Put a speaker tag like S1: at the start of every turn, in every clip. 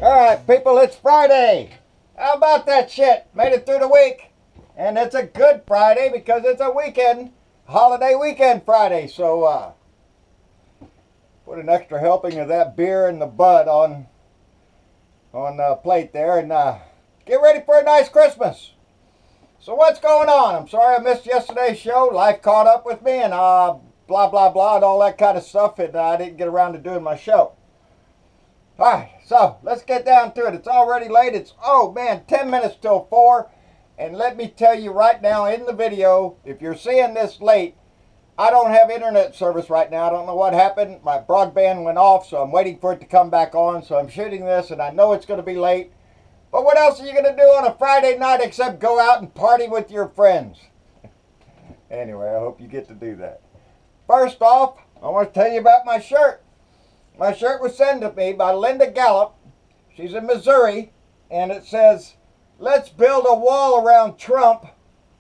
S1: Alright, people, it's Friday. How about that shit? Made it through the week. And it's a good Friday because it's a weekend, holiday weekend Friday. So, put an extra helping of that beer and the bud on the plate there and get ready for a nice Christmas. So what's going on? I'm sorry I missed yesterday's show. Life caught up with me and blah, blah, blah, and all that kind of stuff. And I didn't get around to doing my show. Alright, so let's get down to it. It's already late. It's, 10 minutes till 4. And let me tell you right now in the video, if you're seeing this late, I don't have internet service right now. I don't know what happened. My broadband went off, so I'm waiting for it to come back on. So I'm shooting this, and I know it's going to be late. But what else are you going to do on a Friday night except go out and party with your friends? Anyway, I hope you get to do that. First off, I want to tell you about my shirt. My shirt was sent to me by Linda Gallup. She's in Missouri, and it says, "Let's build a wall around Trump.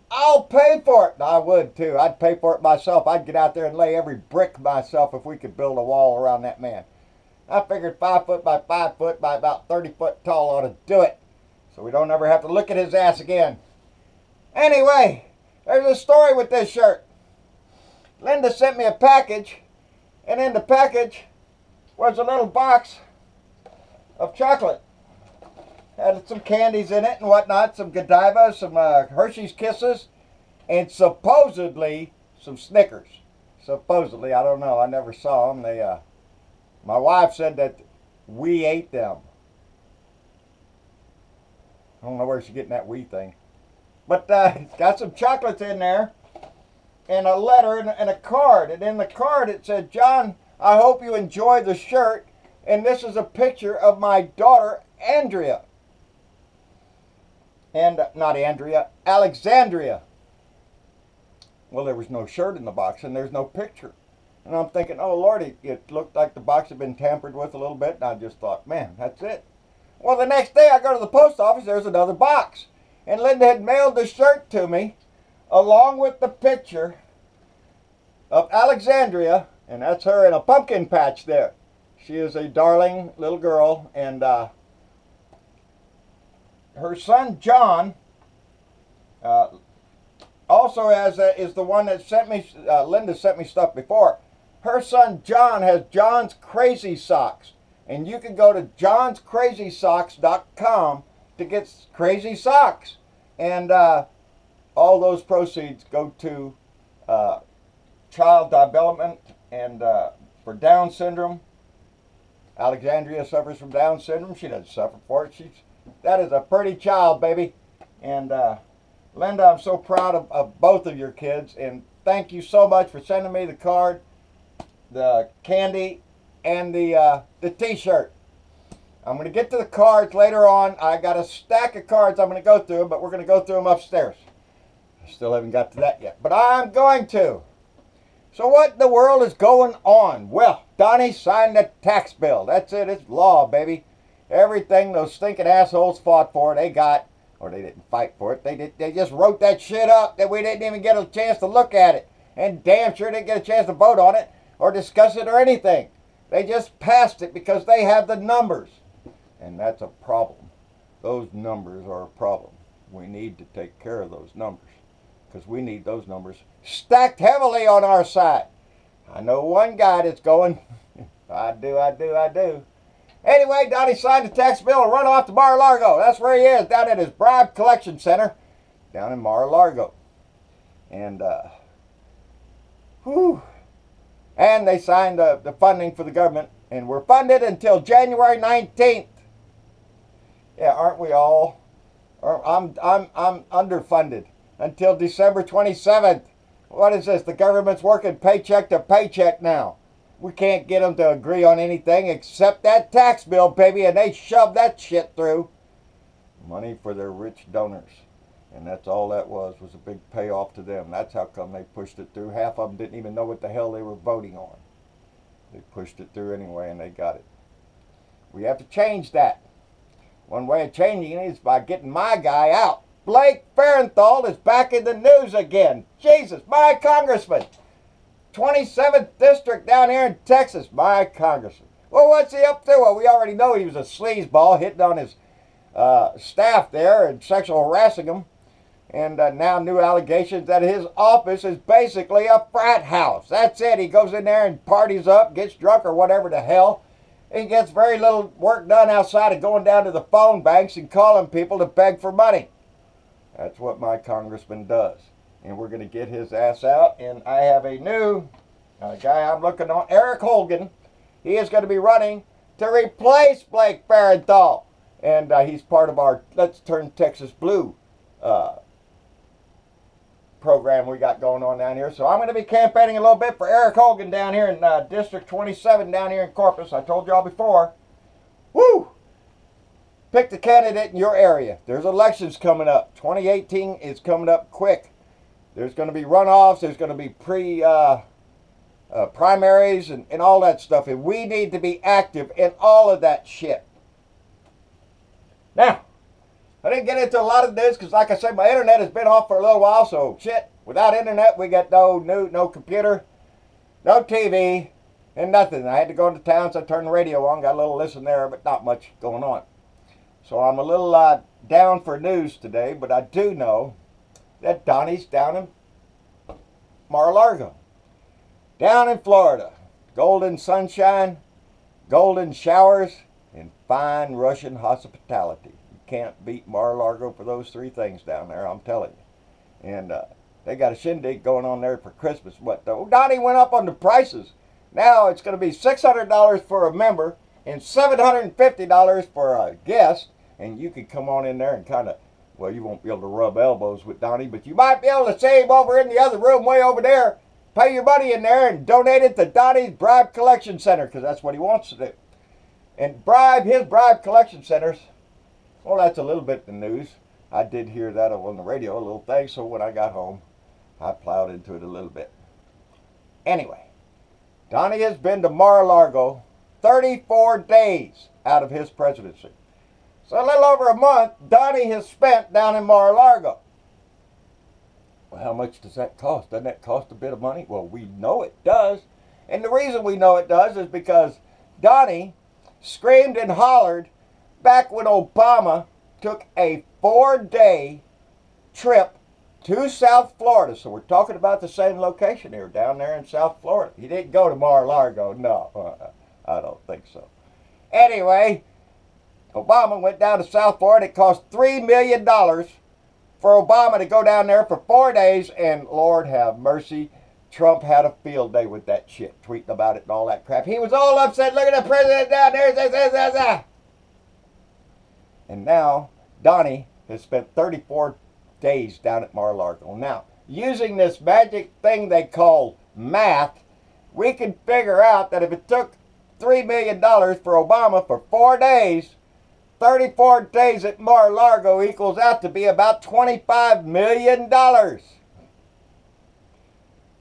S1: I'll pay for it." I would too. I'd pay for it myself. I'd get out there and lay every brick myself if we could build a wall around that man. I figured 5 foot by 5 foot by about 30 foot tall ought to do it, so we don't ever have to look at his ass again. Anyway, there's a story with this shirt. Linda sent me a package, and in the package was a little box of chocolate. Had some candies in it and whatnot, some Godiva, some Hershey's Kisses, and supposedly some Snickers. Supposedly, I don't know. I never saw them. My wife said that we ate them. I don't know where she's getting that "we" thing. But it's got some chocolates in there, and a letter and a card. And in the card it said, "John, I hope you enjoy the shirt." And this is a picture of my daughter, Andrea. And, not Andrea, Alexandria. Well, there was no shirt in the box, and there's no picture. And I'm thinking, oh, Lordy, it looked like the box had been tampered with a little bit. And I just thought, man, that's it. Well, the next day I go to the post office, there's another box. And Linda had mailed the shirt to me, along with the picture of Alexandria. And that's her in a pumpkin patch there. She is a darling little girl, and her son John also is the one that sent me, Linda sent me stuff before. Her son John has John's Crazy Socks, and you can go to johnscrazysocks.com to get crazy socks, and all those proceeds go to child development and for Down syndrome. Alexandria suffers from Down syndrome. She doesn't suffer for it. That is a pretty child, baby. And Linda, I'm so proud of both of your kids. And thank you so much for sending me the card, the candy, and the t-shirt. I'm going to get to the cards later on. I got a stack of cards I'm going to go through, but we're going to go through them upstairs. I still haven't got to that yet, but I'm going to. So what in the world is going on? Well, Donnie signed the tax bill. That's it. It's law, baby. Everything those stinking assholes fought for, they got. Or they didn't fight for it. They just wrote that shit up that we didn't even get a chance to look at it. And damn sure didn't get a chance to vote on it or discuss it or anything. They just passed it because they have the numbers. And that's a problem. Those numbers are a problem. We need to take care of those numbers, because we need those numbers stacked heavily on our side. I know one guy that's going, I do. Anyway, Donnie signed the tax bill and run off to Mar-a-Lago. That's where he is, down at his bribe collection center down in Mar-a-Lago. And, and they signed the funding for the government, and we're funded until January 19th. Yeah, aren't we all? I'm underfunded until December 27th. What is this? The government's working paycheck to paycheck now. We can't get them to agree on anything except that tax bill, baby, and they shoved that shit through. Money for their rich donors. And that's all that was a big payoff to them. That's how come they pushed it through. Half of them didn't even know what the hell they were voting on. They pushed it through anyway, and they got it. We have to change that. One way of changing it is by getting my guy out. Blake Farenthold is back in the news again. Jesus, my congressman. 27th district down here in Texas, my congressman. Well, what's he up to? Well, we already know he was a sleazeball hitting on his staff there and sexual harassing them. And now new allegations that his office is basically a frat house. That's it. He goes in there and parties up, gets drunk or whatever the hell. He gets very little work done outside of going down to the phone banks and calling people to beg for money. That's what my congressman does. And we're going to get his ass out. And I have a new guy I'm looking on, Eric Holgan. He is going to be running to replace Blake Farenthold. And he's part of our Let's Turn Texas Blue program we got going on down here. So I'm going to be campaigning a little bit for Eric Holgan down here in District 27 down here in Corpus. I told y'all before. Woo! Pick the candidate in your area. There's elections coming up. 2018 is coming up quick. There's going to be runoffs. There's going to be primaries and all that stuff. And we need to be active in all of that shit. Now, I didn't get into a lot of this because, like I said, my internet has been off for a little while. So, shit, without internet, we got no computer, no TV, and nothing. I had to go into town, so I turned the radio on, got a little listen there, but not much going on. So I'm a little down for news today, but I do know that Donnie's down in Mar-a-Lago, down in Florida. Golden sunshine, golden showers, and fine Russian hospitality. Can't beat Mar-a-Lago for those three things down there, I'm telling you. And they got a shindig going on there for Christmas. What though? Donnie went up on the prices. Now it's going to be $600 for a member and $750 for a guest. And you can come on in there and kind of, well, you won't be able to rub elbows with Donnie, but you might be able to see him over in the other room way over there. Pay your money in there and donate it to Donnie's Bribe Collection Center, because that's what he wants to do. And his bribe collection centers. Well, that's a little bit of the news. I did hear that on the radio, a little thing, so when I got home, I plowed into it a little bit. Anyway, Donnie has been to Mar-a-Lago 34 days out of his presidency. So a little over a month, Donnie has spent down in Mar-a-Lago. Well, how much does that cost? Doesn't that cost a bit of money? Well, we know it does. And the reason we know it does is because Donnie screamed and hollered back when Obama took a 4-day trip to South Florida. So we're talking about the same location here, down there in South Florida. He didn't go to Mar-a-Lago. No, I don't think so. Anyway, Obama went down to South Florida. It cost $3 million for Obama to go down there for 4 days. And Lord have mercy, Trump had a field day with that shit, tweeting about it and all that crap. He was all upset. Look at the president down there. And now, Donnie has spent 34 days down at Mar-a-Lago. Now, using this magic thing they call math, we can figure out that if it took $3 million for Obama for 4 days, 34 days at Mar-a-Lago equals out to be about $25 million.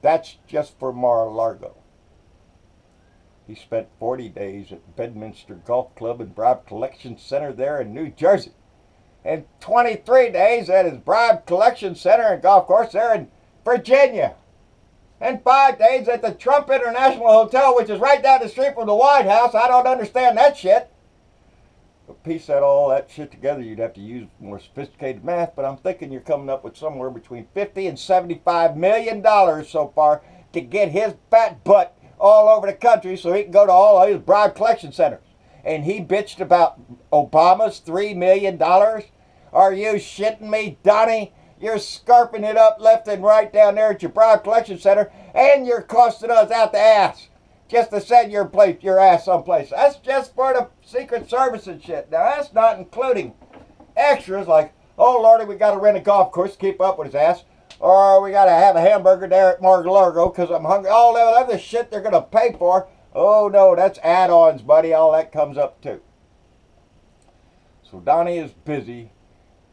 S1: That's just for Mar-a-Lago. He spent 40 days at Bedminster Golf Club and Bribe Collection Center there in New Jersey. And 23 days at his Bribe Collection Center and golf course there in Virginia. And 5 days at the Trump International Hotel, which is right down the street from the White House. I don't understand that shit. To piece all that shit together, you'd have to use more sophisticated math, but I'm thinking you're coming up with somewhere between $50 and $75 million so far to get his fat butt all over the country so he can go to all of his bribe collection centers. And he bitched about Obama's $3 million? Are you shitting me, Donnie? You're scarping it up left and right down there at your bribe collection center, and you're costing us out the ass just to send your ass someplace. That's just for the Secret Service and shit. Now, that's not including extras like, oh, Lordy, we got to rent a golf course to keep up with his ass. Or we got to have a hamburger there at Mar-a-Lago because I'm hungry. All that other shit they're going to pay for. Oh, no, that's add-ons, buddy. All that comes up, too. So Donnie is busy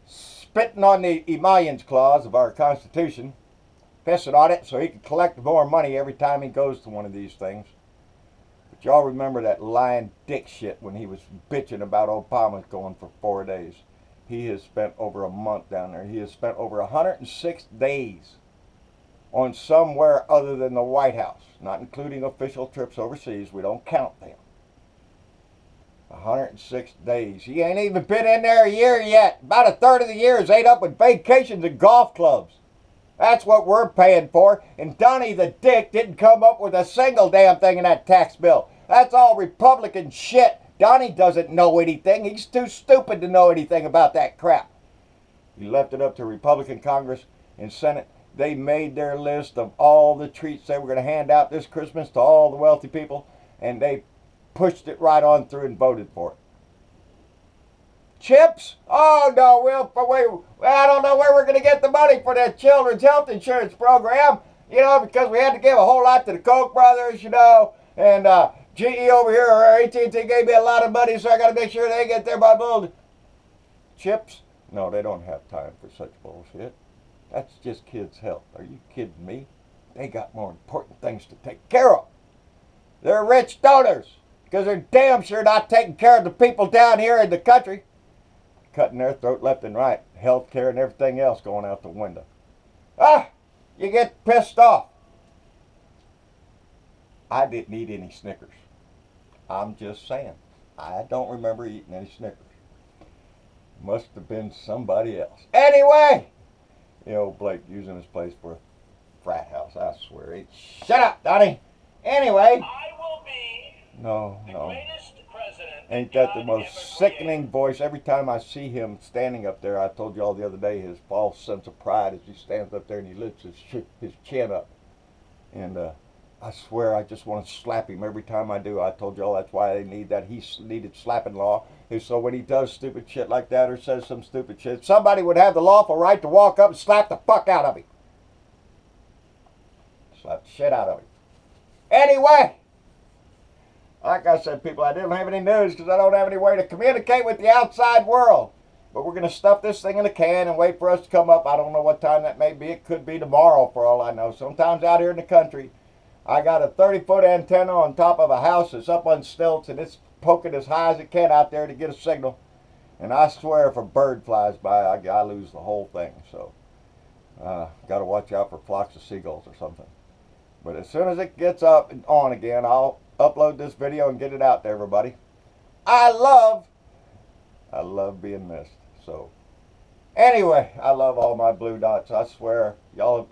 S1: spitting on the emollients clause of our Constitution, pissing on it so he can collect more money every time he goes to one of these things. But y'all remember that lying dick shit when he was bitching about Obama going for 4 days. He has spent over a month down there. He has spent over 106 days on somewhere other than the White House, not including official trips overseas. We don't count them. 106 days. He ain't even been in there a year yet. About a third of the year is ate up with vacations and golf clubs. That's what we're paying for. And Donnie the Dick didn't come up with a single damn thing in that tax bill. That's all Republican shit. Donnie doesn't know anything. He's too stupid to know anything about that crap. He left it up to Republican Congress and Senate. They made their list of all the treats they were going to hand out this Christmas to all the wealthy people, and they pushed it right on through and voted for it. Chips? Oh no, I don't know where we're going to get the money for that children's health insurance program, because we had to give a whole lot to the Koch brothers, and GE over here, or AT&T gave me a lot of money, so I got to make sure they get their bundled. Chips? No, they don't have time for such bullshit. That's just kids' health. Are you kidding me? They got more important things to take care of. They're rich donors, because they're damn sure not taking care of the people down here in the country. Cutting their throat left and right. Health care and everything else going out the window. You get pissed off. I didn't eat any Snickers. I'm just saying. I don't remember eating any Snickers. Must have been somebody else. Anyway, Blake using his place for a frat house. I swear. Shut up, Donnie. Anyway.
S2: I will be
S1: No.
S2: greatest president.
S1: Ain't that the most sickening voice? Every time I see him standing up there, I told you all the other day, his false sense of pride as he stands up there and he lifts his chin up. And I swear I just want to slap him every time I do. I told you all that's why they need that. He needed slapping law. Is so when he does stupid shit like that or says some stupid shit, somebody would have the lawful right to walk up and slap the fuck out of him. Slap the shit out of him. Anyway, like I said, people, I didn't have any news because I don't have any way to communicate with the outside world. But we're going to stuff this thing in a can and wait for us to come up. I don't know what time that may be. It could be tomorrow for all I know. Sometimes out here in the country, I got a 30-foot antenna on top of a house that's up on stilts, and it's poking as high as it can out there to get a signal. And I swear if a bird flies by, I lose the whole thing. So, got to watch out for flocks of seagulls or something. But as soon as it gets up and on again, I'll upload this video and get it out to everybody. I love being missed. So, anyway, I love all my blue dots. I swear, y'all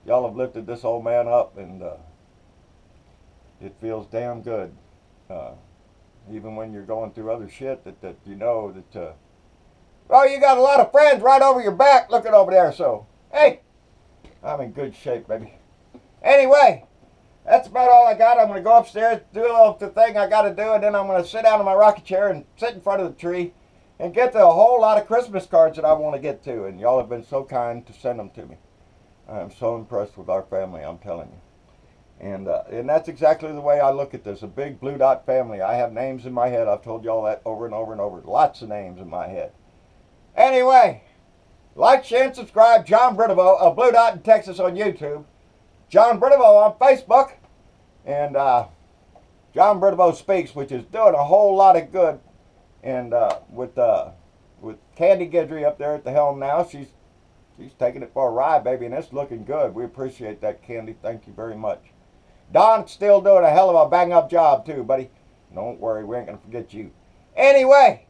S1: have lifted this old man up, and it feels damn good. Even when you're going through other shit that you got a lot of friends right over your back looking over there. So, hey, I'm in good shape, baby. Anyway, that's about all I got. I'm going to go upstairs, do a little thing I got to do, and then I'm going to sit down in my rocking chair and sit in front of the tree and get to a whole lot of Christmas cards that I want to get to. And y'all have been so kind to send them to me. I'm so impressed with our family, I'm telling you. And that's exactly the way I look at this, a big blue dot family. I have names in my head. I've told you all that over and over and over. Lots of names in my head. Anyway, like, share, and subscribe. John Bridevo of Blue Dot in Texas on YouTube. John Bridevo on Facebook. And John Bridevo Speaks, which is doing a whole lot of good. And with Candy Guidry up there at the helm now, she's taking it for a ride, baby, and it's looking good. We appreciate that, Candy. Thank you very much. Don's still doing a hell of a bang-up job, too, buddy. Don't worry, we ain't going to forget you. Anyway,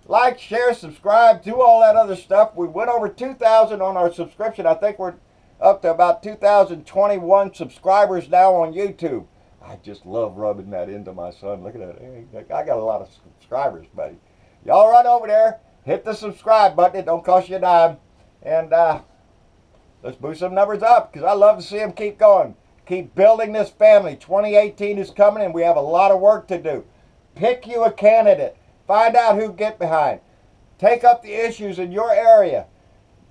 S1: like, share, subscribe, do all that other stuff. We went over 2,000 on our subscription. I think we're up to about 2,021 subscribers now on YouTube. I just love rubbing that into my son. Look at that. Hey, I got a lot of subscribers, buddy. Y'all run over there, hit the subscribe button. It don't cost you a dime. And let's boost some numbers up, because I love to see them keep going. Keep building this family. 2018 is coming, and we have a lot of work to do. Pick you a candidate. Find out who to get behind. Take up the issues in your area.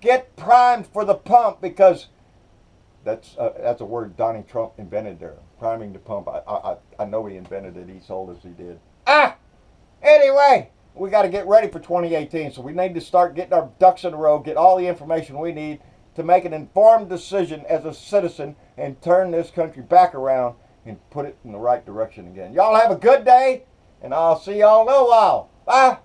S1: Get primed for the pump, because that's a word Donnie Trump invented there. Priming the pump. I know he invented it. He sold us he did. Anyway, we got to get ready for 2018, so we need to start getting our ducks in a row, get all the information we need to make an informed decision as a citizen and turn this country back around and put it in the right direction again. Y'all have a good day, and I'll see y'all in a little while. Bye.